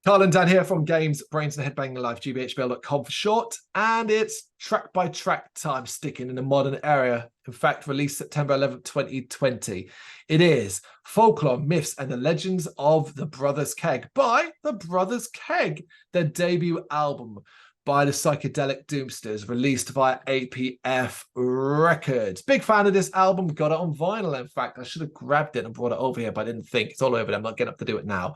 Carl and Dan here from Brrraains A Head-Banging Life, gbhblofficial.com for short. And it's track by track time, sticking in a modern era. In fact, released September 11th, 2020. It is Folklore, Myths and the Legends of the Brothers Keg by the Brothers Keg, their debut album by the Psychedelic Doomsters, released via APF Records. Big fan of this album, got it on vinyl. In fact, I should have grabbed it and brought it over here, but I didn't think. It's all over there. I'm not getting up to do it now.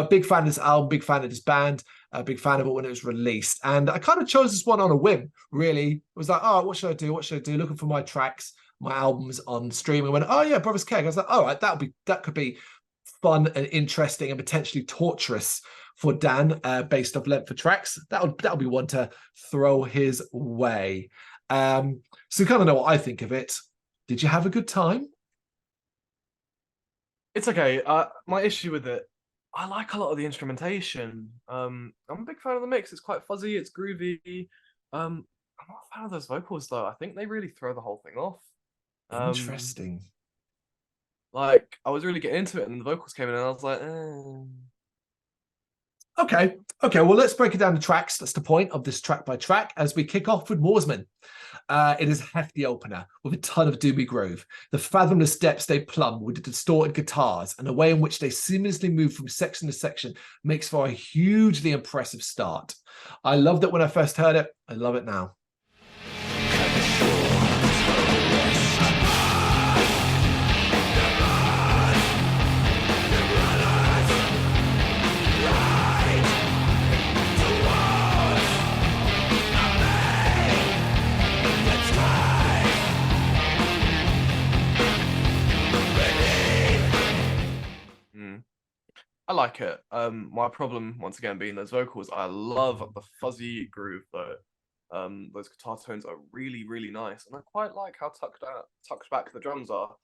Big fan of this album, big fan of this band, big fan of it when it was released. And I kind of chose this one on a whim, really. It was like, oh, what should I do? What should I do? Looking for my tracks, my albums on stream. And went, oh yeah, Brothers Keg. I was like, all right, that could be fun and interesting and potentially torturous for Dan, based off length of tracks. That'll be one to throw his way. So you kind of know what I think of it. Did you have a good time? It's okay. My issue with it, I like a lot of the instrumentation. I'm a big fan of the mix. It's quite fuzzy. It's groovy. I'm not a fan of those vocals though. I think they really throw the whole thing off. Interesting. Like I was really getting into it, and the vocals came in, and I was like, Okay, well, let's break it down to tracks. That's the point of this track by track as we kick off with Moorsman. It is a hefty opener with a ton of doomy groove. The fathomless depths they plumb with the distorted guitars and the way in which they seamlessly move from section to section makes for a hugely impressive start. I loved it when I first heard it. I love it now. I like it. My problem, once again, being those vocals. I love the fuzzy groove though. Those guitar tones are really, really nice, and I quite like how tucked back the drums are.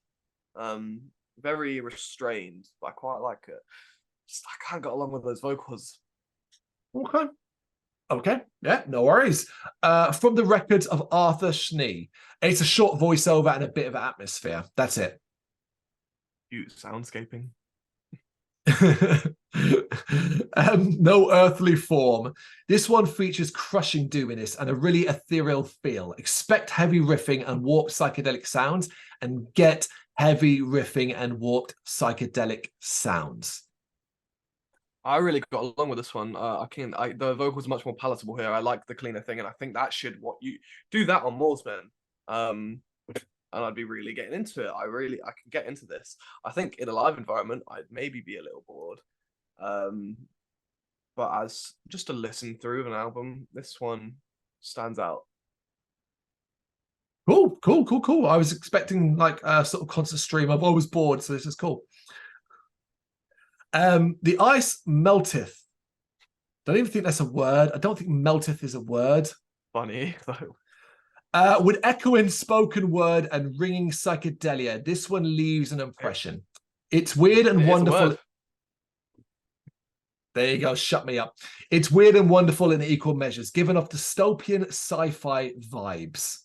Very restrained, but I quite like it. Just I can't get along with those vocals. Okay, yeah, no worries. From the records of Arthur Schnee, it's a short voiceover and a bit of atmosphere. That's it. Cute soundscaping. No earthly form. This one features crushing doominess and a really ethereal feel. Expect heavy riffing and warped psychedelic sounds, and get heavy riffing and warped psychedelic sounds. I really got along with this one. The vocals are much more palatable here. I like the cleaner thing, and I think that should what you do that on Moorsman. And I'd be really getting into it. I can get into this. I think in a live environment, I'd maybe be a little bored. But as just a listen through of an album, this one stands out. Cool. I was expecting like a sort of concert stream. I was bored, so this is cool. The ice melteth. Don't even think that's a word. I don't think melteth is a word. Funny though. With echoing spoken word and ringing psychedelia, this one leaves an impression. It's weird and wonderful. There you go, shut me up. It's weird and wonderful in equal measures, giving off dystopian sci-fi vibes.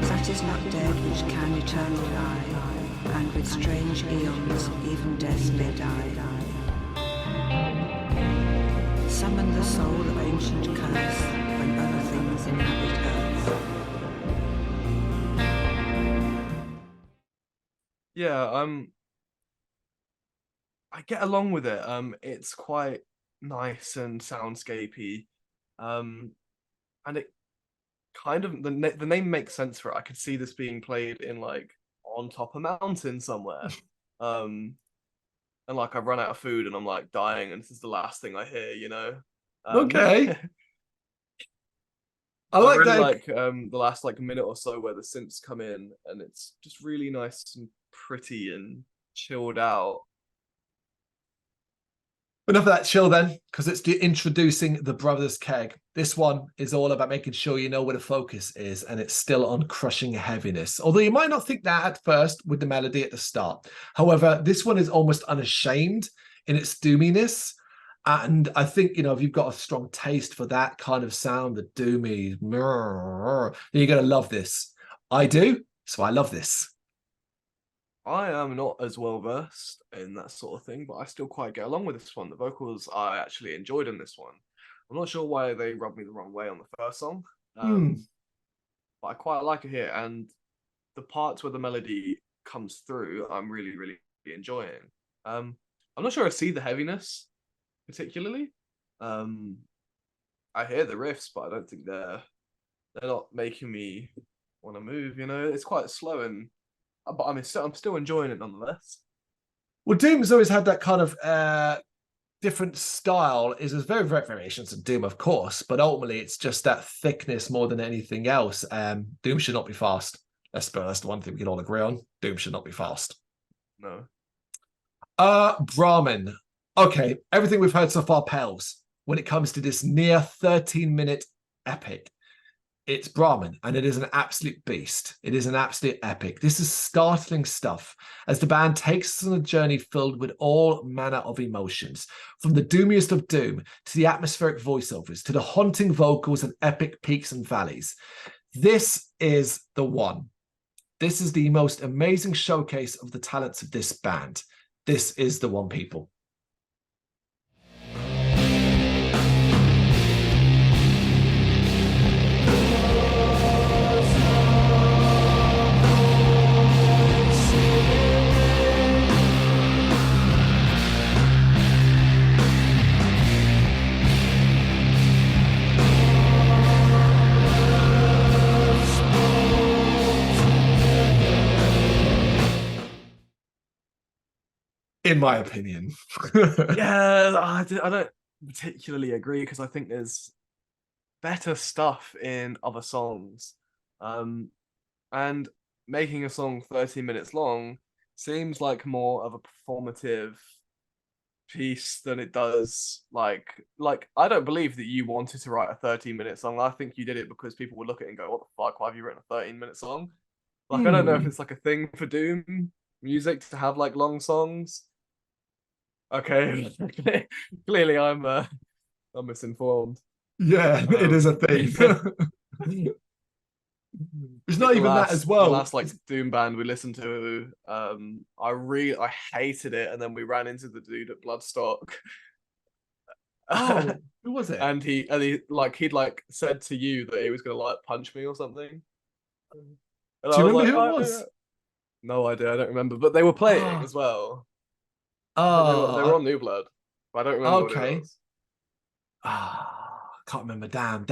That is not dead which can eternal lie, and with strange eons even death may die. Summon the soul of ancient curse when other things inhabit earth. Yeah, I get along with it. It's quite nice and soundscapey. And it kind of the name makes sense for it. I could see this being played in like on top of a mountain somewhere. And like I've run out of food and I'm like dying, and this is the last thing I hear, you know. Okay. I like really that. Like the last like minute or so where the synths come in, and it's just really nice and pretty and chilled out. Enough of that chill then, because it's introducing the Brothers Keg. This one is all about making sure you know where the focus is, and it's still on crushing heaviness. Although you might not think that at first with the melody at the start. However, this one is almost unashamed in its doominess. And I think, you know, if you've got a strong taste for that kind of sound, the doomy, you're going to love this. I do, so I love this. I am not as well versed in that sort of thing, but I still quite get along with this one. The vocals I actually enjoyed in this one. I'm not sure why they rubbed me the wrong way on the first song, but I quite like it here. And the parts where the melody comes through, I'm really, really enjoying. I'm not sure I see the heaviness particularly. I hear the riffs, but I don't think they're not making me want to move. You know, it's quite slow, but I'm still enjoying it nonetheless. Well, Doom's always had that kind of different style. There's very variations of Doom, of course, but ultimately it's just that thickness more than anything else. Doom should not be fast. That's the one thing we can all agree on. Doom should not be fast. No. Brrraains. Okay, everything we've heard so far pales when it comes to this near 13-minute epic. It's Brrraains, and it is an absolute beast. It is an absolute epic. This is startling stuff as the band takes us on a journey filled with all manner of emotions, from the doomiest of doom to the atmospheric voiceovers to the haunting vocals and epic peaks and valleys. This is the one. This is the most amazing showcase of the talents of this band. This is the one, people. In my opinion. Yeah, I don't particularly agree because I think there's better stuff in other songs. And making a song 13 minutes long seems like more of a performative piece than it does like I don't believe that you wanted to write a 13-minute song. I think you did it because people would look at it and go, what the fuck, why have you written a 13-minute song? Like I don't know if it's like a thing for Doom music to have like long songs. Okay. Clearly I'm misinformed. Yeah, it is a thing. It's not even that as well. The last like Doom band we listened to, I hated it, and then we ran into the dude at Bloodstock. Oh, who was it? And he'd said to you that he was gonna like punch me or something. And Do you remember who it was? No idea, I don't remember. But they were playing as well. Oh, they were on New Blood. But I don't remember what it was. Can't remember. Damn.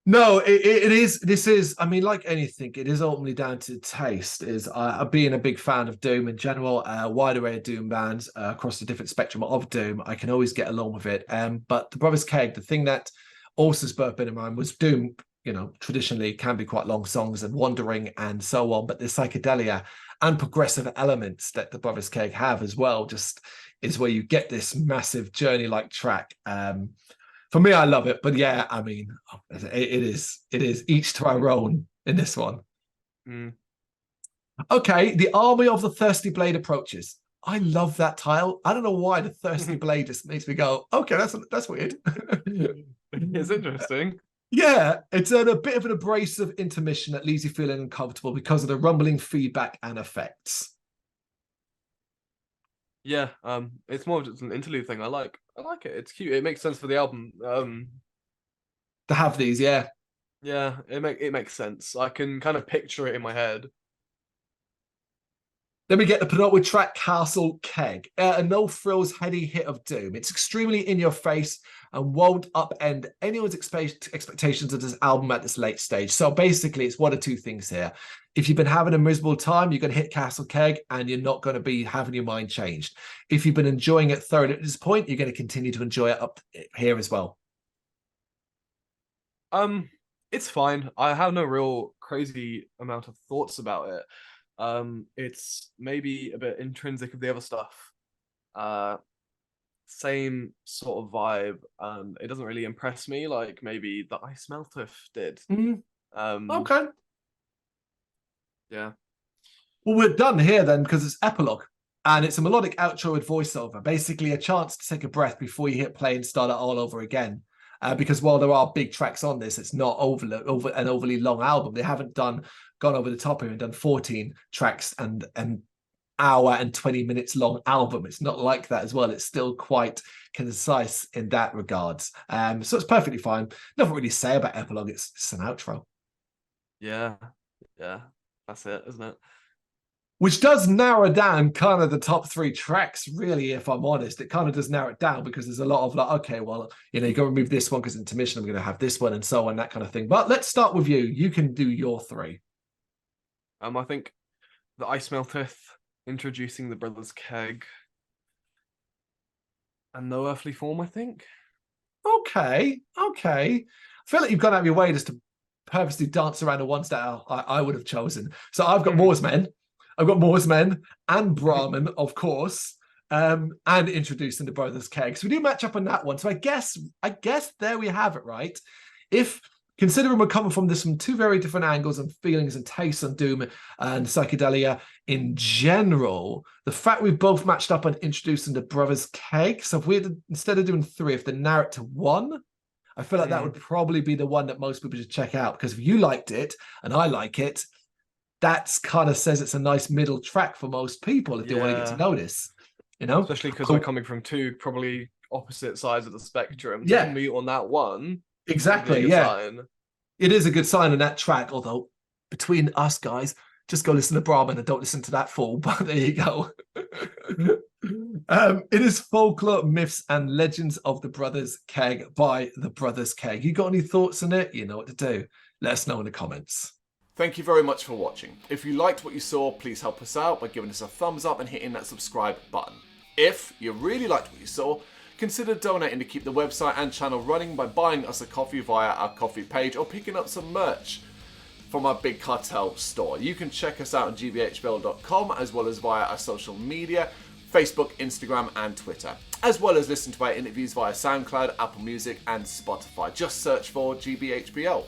No, it is. This is, I mean, like anything, it is ultimately down to taste. Being a big fan of Doom in general, a wide array of Doom bands across the different spectrum of Doom, I can always get along with it. But the Brothers Keg, the thing that also spurred in mind was Doom, you know, traditionally can be quite long songs and wandering and so on, but the psychedelia and progressive elements that the Brothers Keg have as well just is where you get this massive journey-like track. For me, I love it, but yeah, I mean, it is each to our own in this one. Okay, the Army of the Thirsty Blade approaches. I love that title. I don't know why the Thirsty Blade just makes me go, okay, that's weird. It's interesting. Yeah, it's a bit of an abrasive intermission that leaves you feeling uncomfortable because of the rumbling feedback and effects. Yeah, it's more just an interlude thing. I like it. It's cute. It makes sense for the album. To have these, yeah. Yeah, it makes sense. I can kind of picture it in my head. Then we get the penultimate track, Castle Keg, a no-frills heady hit of Doom. It's extremely in your face and won't upend anyone's expectations of this album at this late stage. So basically, it's one of two things here. If you've been having a miserable time, you're going to hit Castle Keg and you're not going to be having your mind changed. If you've been enjoying it thoroughly at this point, you're going to continue to enjoy it up here as well. It's fine. I have no real crazy amount of thoughts about it. It's maybe a bit intrinsic of the other stuff. Same sort of vibe. It doesn't really impress me like maybe the Ice Meltuff did. Okay. Yeah. Well, we're done here then because it's epilogue. And it's a melodic outro with voiceover, basically a chance to take a breath before you hit play and start it all over again. Because while there are big tracks on this, it's not an overly long album. They haven't done gone over the top here and done 14 tracks and an hour and 20 minutes long album. It's not like that as well. It's still quite concise in that regard. So it's perfectly fine. Nothing really to say about Epilogue. It's an outro. Yeah, that's it, isn't it? Which does narrow down kind of the top 3 tracks, really, if I'm honest. It kind of does narrow it down because there's a lot of like, okay, well, you got to remove this one because intermission, I'm going to have this one and so on, that kind of thing. But let's start with you. You can do your 3. I think the Ice Melteth, introducing the Brothers Keg, and No Earthly Form, I think. Okay. I feel like you've gone out of your way just to purposely dance around the ones that I would have chosen. So I've got Moorsmen. I've got Moorsmen and Brrraains, of course, and introducing the Brothers Keg. So we do match up on that one. So I guess there we have it, right? If considering we're coming from this from 2 very different angles and feelings and tastes on doom and psychedelia in general, the fact we've both matched up on introducing the Brothers Keg. So if we instead of doing 3, if they narrow it to 1, I feel like that would probably be the one that most people should check out, because if you liked it and I like it, that's kind of says it's a nice middle track for most people if they want to get to know this, especially because we're coming from 2 probably opposite sides of the spectrum. To meet on that one, exactly. It is a good sign on that track, although between us guys, just go listen to Brrraains and don't listen to that fool. But there you go. It is Folklore, Myths and Legends of the Brothers Keg by the Brothers Keg. You got any thoughts on it? You know what to do. Let us know in the comments. Thank you very much for watching. If you liked what you saw, please help us out by giving us a thumbs up and hitting that subscribe button. If you really liked what you saw, consider donating to keep the website and channel running by buying us a coffee via our coffee page or picking up some merch from our Big Cartel store. You can check us out on gbhbl.com as well as via our social media, Facebook, Instagram and Twitter, as well as listen to our interviews via SoundCloud, Apple Music and Spotify. Just search for GBHBL.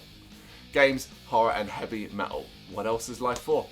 Games, horror and heavy metal. What else is life for?